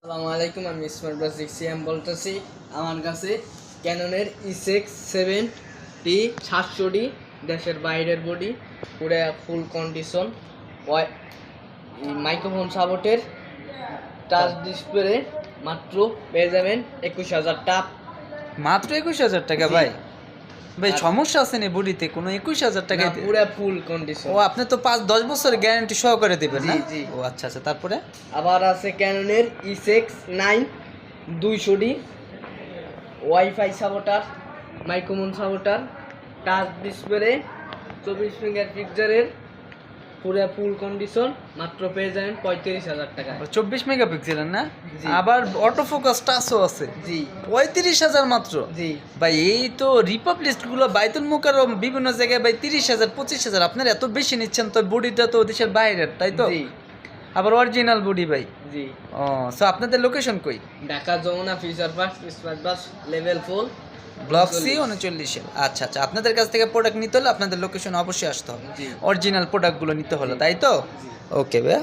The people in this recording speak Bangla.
আসসালামু আলাইকুম, আমি স্মার্ট ব্রাস সিএম বলতেছি। আমার কাছে ক্যাননের E6 7D 700D দেশের বাইরের বডি, পুরো ফুল কন্ডিশন, মাইক্রোফোন সাপোর্টের, টাচ ডিসপ্লে, মাত্র পেয়ে যাবেন 21,000 টাকা। মাত্র 21,000 টাকা? জি। ভাই ভাই সমস্যা আছে নি বডিতে? কোনো 21,000 টাকা? পুরো ফুল কন্ডিশন। ও, আপনি তো 5-10 বছর গ্যারান্টি সহকারে দিবেন না? জি, জি। ও আচ্ছা আচ্ছা, তারপরে আবার আছে ক্যাননের E6 9 200D, wifi supporter, microphone supporter, touch display, 24 finger পিকচারের, পুরো ফুল কন্ডিশন, মাত্র পেয়ে যাবেন 35,000 টাকা। 24 মেগাপিক্সেলের না? জি। আবার অটো ফোকাস টাচও আছে। জি 35,000 মাত্র? জি ভাই এই তো রিপাবলিক গুলো, বাইতুল মুকাররম বিভিন্ন জায়গায় ভাই 30,000 25,000। আপনার এত বেশি নিচ্ছেন তো? বডিটা তো দেশের বাইরের, তাই তো? জি আবার অরিজিনাল বডি ভাই। জি ও, সো আপনাদের লোকেশন কই? Dhaka Jamuna Future Park, smart bus, level 4, block C 39। আচ্ছা আচ্ছা, আপনাদের কাছ থেকে প্রোডাক্ট নিতে হলে আপনাদের লোকেশন অবশ্যই আসতে হবে। জি। অরিজিনাল প্রোডাক্টগুলো নিতে হলে, তাই তো? জি। ওকে ভাইয়া।